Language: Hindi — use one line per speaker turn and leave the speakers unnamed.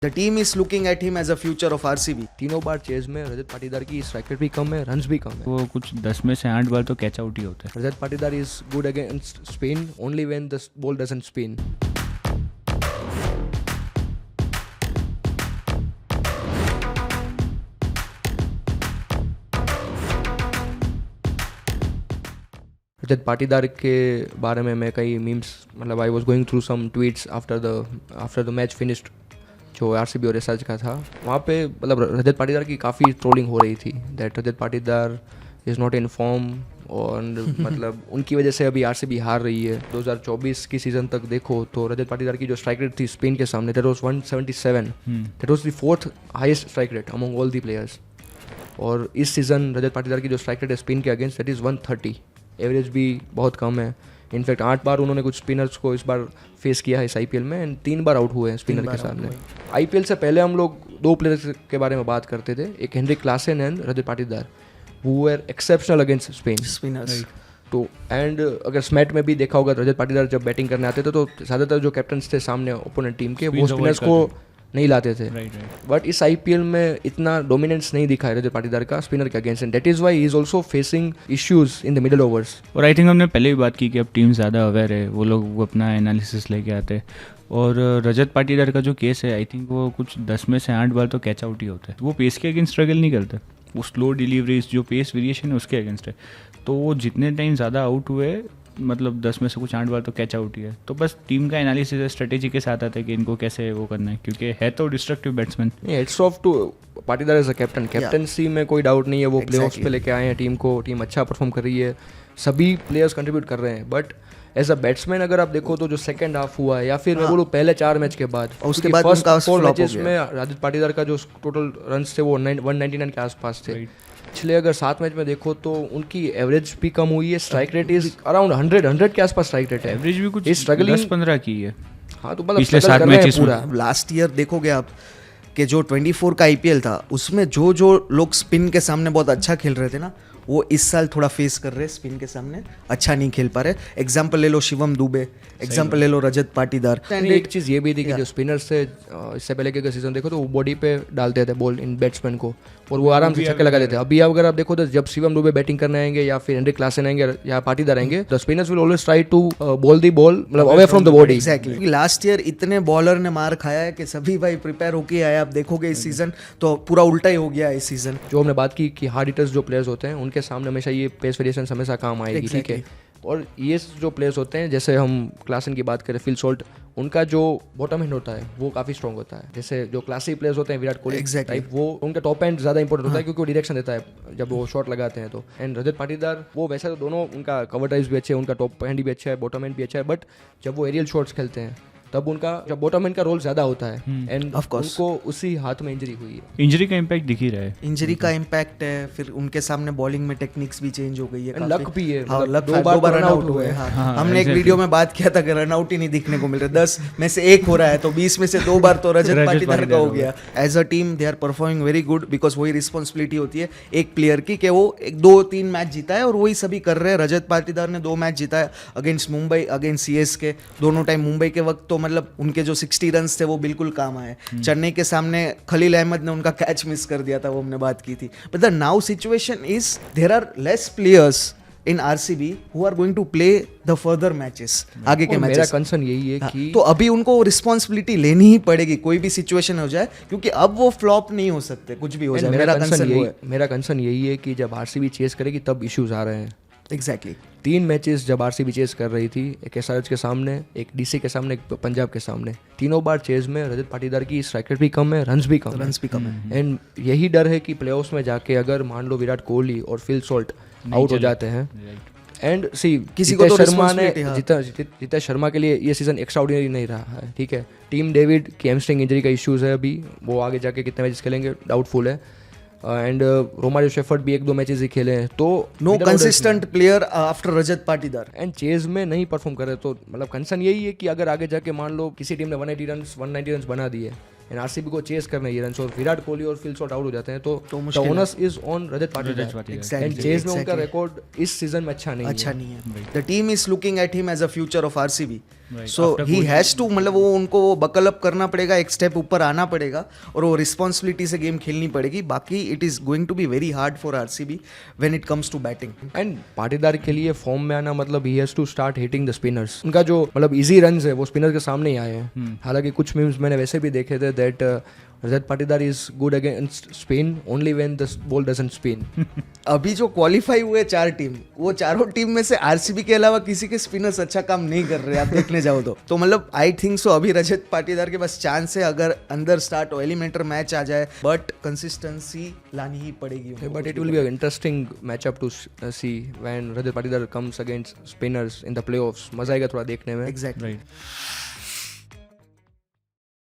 The team is looking at him as a future of RCB.
तीनों बार चेज में रजत पाटीदार की स्ट्राइक रेट भी कम है, रन्स भी कम है।
वो कुछ 10 में से 8 बार तो कैच आउट ही होता है।
Rajat Patidar is good against spin only when the ball doesn't spin. Rajat Patidar के बारे में मैं कई मीम्स मतलब I was going through some tweets after the match finished जो आरसीबी और एसआरएच का था। वहाँ पे मतलब रजत पाटीदार की काफ़ी ट्रोलिंग हो रही थी that Rajat Patidar is not in form और मतलब उनकी वजह से अभी आरसीबी हार रही है। 2024 की सीज़न तक देखो तो रजत पाटीदार की जो स्ट्राइक रेट थी स्पेन के सामने that was 177, that was the fourth highest strike rate among all the players. और इस सीज़न रजत पाटीदार की जो स्ट्राइक रेट है स्पिन के अगेंस्ट दैट इज़ 130, एवरेज भी बहुत कम है। इनफैक्ट 8 बार उन्होंने कुछ स्पिनर्स को इस बार फेस किया है इस आईपीएल में एंड 3 बार आउट हुए हैं स्पिनर के सामने। आईपीएल से पहले हम लोग 2 प्लेयर्स के बारे में बात करते थे, एक Heinrich Klaasen and Rajat Patidar, who were exceptional against spin
Spinners.
तो एंड अगर स्मैट में भी देखा होगा रजत पाटीदार जब बैटिंग करने आते थे तो ज़्यादातर जो कैप्टन्स थे सामने ओपोनेंट टीम के वो स्पिनर्स को नहीं लाते थे। बट इस आईपीएल में इतना डोमिनेंस नहीं दिखा है रजत पाटीदार का स्पिनर के against and that is why he is also facing issues in the middle overs.
और आई थिंक हमने पहले भी बात की कि अब टीम ज़्यादा अवेयर है, वो लोग वो अपना एनालिसिस लेके आते हैं। और रजत पाटीदार का जो केस है आई थिंक वो कुछ 10 में से 8 बार तो कैच आउट ही होता है। वो पेस के अगेंस्ट स्ट्रगल नहीं करता, वो स्लो डिलीवरीज जो पेस वेरिएशन है उसके अगेंस्ट है। तो वो जितने टाइम ज़्यादा आउट हुए मतलब 10 में से कुछ 8 बार तो कैच आउट ही है। तो बस टीम का एनालिसिस स्ट्रेटेजी के साथ आता है कि इनको कैसे वो करना है, क्योंकि है तो destructive batsman.
It's of to Patidar as a captain, captaincy में कोई डाउट नहीं है, वो प्लेऑफ्स पे लेके आए हैं टीम को, टीम अच्छा परफॉर्म कर रही है, सभी प्लेयर्स कंट्रीब्यूट कर रहे हैं। बट एज अ बैट्समैन अगर आप देखो तो जो सेकंड हाफ हुआ है या फिर मैं बोलूँ पहले 4 मैच के बाद,
उसके बाद उनका
4 मैचेस में रजत पाटीदार का जो टोटल रन्स थे वो 199 के आसपास थे। पिछले अगर 7 मैच में देखो तो उनकी एवरेज भी कम हुई है, स्ट्राइक रेट इज अराउंड 100 के आसपास स्ट्राइक रेट है,
एवरेज भी कुछ
स्ट्रगलिंग
10-15 की है।
हाँ तो मतलब
पिछले
struggle
7
कर रहे हैं
मैचेस
पूरा।
लास्ट ईयर देखोगे आप कि जो 24 का आईपीएल था उसमें जो लोग स्पिन के सामने बहुत अच्छा खेल रहे थे ना, वो इस साल थोड़ा फेस कर रहे हैं स्पिन के सामने, अच्छा नहीं खेल पा रहे। एग्जाम्पल ले लो शिवम दुबे, एग्जाम्पल ले लो रजत पाटीदार।
एक चीज़ ये भी थी कि जो स्पिनर्स थे इससे पहले के सीजन देखो तो वो बॉडी पे डालते थे बॉल इन बैट्समैन को और वो आराम से छक्के लगा देते। अभी अगर आप देखो तो जब शिवम दुबे बैटिंग करने आएंगे या फिर हेनरिक क्लासेन आएंगे या पाटीदार आएंगे, the spinners will always try to bowl the ball मतलब away from the body.
Exactly, last year इतने बॉलर ने मार खाया है कि सभी भाई प्रिपेयर होके आए। आप देखोगे इस सीजन तो पूरा उल्टा ही हो गया है इस सीजन।
जो हमने बात की कि हार्ड हिटर्स जो प्लेयर्स होते हैं उनके सामने हमेशा ये पेस वेरिएशन हमेशा काम आएगी, ठीक है। और ये जो प्लेयर्स होते हैं जैसे हम क्लासन की बात करें, फिल सॉल्ट, उनका जो बॉटम हैंड होता है वो काफ़ी स्ट्रॉन्ग होता है। जैसे जो क्लासिक प्लेयर्स होते हैं विराट कोहली टाइप, वो उनका टॉप हैंड ज़्यादा इंपॉर्टेंट होता है क्योंकि वो डायरेक्शन देता है जब वो शॉट लगाते हैं तो। एंड रजत पाटीदार वो वैसे तो दोनों उनका कवर ड्राइव्स भी अच्छे हैं, उनका टॉप हैंड भी अच्छा है, बॉटम हैंड भी अच्छा है, बट जब वो एरियल शॉट्स खेलते हैं तब उनका जब बॉटम हैंड का रोल ज़्यादा होता है एंड उनको उसी हाथ में इंजरी हुई है।
इंजरी का इम्पैक्ट दिख ही रहा है,
इंजरी का इम्पैक्ट है, फिर उनके सामने बॉलिंग में टेक्निक्स भी चेंज हो गई है,
लक भी है,
हाँ,
मतलब
दो बार रन आउट हुए। हमने एक वीडियो में बात किया था कि रन आउट ही नहीं दिखने को मिल रहा, 10 में से 1 हो रहा है तो 20 में से 2 बार तो रजत पाटीदार का हो गया। As a team they are performing very good because वही रिस्पॉन्सिबिलिटी होती है एक प्लेयर की कि वो 2-3 मैच जीता है और वही सभी कर रहे हैं। रजत पाटीदार ने 2 मैच जीता है अगेंस्ट मुंबई, अगेंस्ट सीएसके, दोनों टाइम मुंबई के वक्त तो मतलब उनके जो 60 रन्स थे वो बिल्कुल काम आए। चेन्नई के सामने खलील अहमद ने उनका कैच मिस कर दिया था, वो हमने बात की थी। But the now situation is there are less players in RCB who are going to play the further matches, आगे के मैचेस।
मेरा कंसर्न यही है कि
तो अभी उनको रिस्पॉन्सिबिलिटी लेनी ही पड़ेगी, कोई भी सिचुएशन हो जाए, क्योंकि अब वो फ्लॉप नहीं हो सकते, कुछ भी हो जाए।
मेरा कंसर्न यही है कि जब आरसीबी चेस करेगी तब इश्यूज आ रहे हैं।
एग्जैक्टली
3 मैचेस जब आरसीबी चेस कर रही थी, एक एसआरएच के सामने, एक डीसी के सामने, एक पंजाब के सामने, तीनों बार चेस में रजत पाटीदार की स्ट्राइक रेट भी कम है, रन्स भी कम है। एंड यही डर है कि प्लेऑफ्स में जाके अगर मान लो विराट कोहली और फिल सॉल्ट आउट हो जाते हैं एंड सी
किसी को तो
शर्मा ने जितेश शर्मा के लिए ये सीजन एक्स्ट्रा ऑर्डिनरी नहीं रहा है, ठीक है। टीम डेविड की हैमस्ट्रिंग इंजरी का इश्यूज है, अभी वो आगे जाके कितने मैचेस खेलेंगे डाउटफुल है। एंड रोमारियो शेफर्ड भी 1-2 मैचेस ही खेले हैं, तो
no consistent player after Rajat Patidar
and chase में नहीं परफॉर्म कर रहे। तो मतलब कंसर्न यही है कि अगर आगे जाके मान लो किसी टीम ने 190 रन बना दिए एंड आरसीबी को चेस करना ये रन और विराट कोहली और फिल सॉल्ट आउट हो जाते हैं तो the onus is on Rajat Patidar and chase में उनका रिकॉर्ड इस सीजन में अच्छा नहीं है।
The team is looking at him as a future of RCB so he has to, मतलब वो उनको बकल अप करना पड़ेगा, एक स्टेप ऊपर आना पड़ेगा और वो रिस्पॉन्सिबिलिटी से गेम खेलनी पड़ेगी. बाकी it is going to be very hard for RCB when it comes to batting.
And Patidar के लिए फॉर्म में आना मतलब he has to start hitting the spinners. उनका जो मतलब इजी रन्स है वो स्पिनर के सामने ही आए हैं. हालांकि कुछ मीम्स मैंने वैसे भी देखे थे that Rajat Patidar is good against spin only when the ball doesn't spin.
अभी जो क्वालिफाई हुए 4 टीम, वो चारों टीम में से आरसीबी के अलावा किसी के स्पिनर्स अच्छा काम नहीं कर रहे, आप देखने जाओ तो मतलब आई थिंक सो अभी रजत पाटीदार के पास चांस है अगर अंदर स्टार्ट और एलिमेंटर मैच आ जाए, बट कंसिस्टेंसी लानी ही पड़ेगी.
But it will be an interesting matchup to see when Rajat Patidar comes against spinners in the playoffs. मजा आएगा थोड़ा देखने में.
एग्जैक्टली.
राइट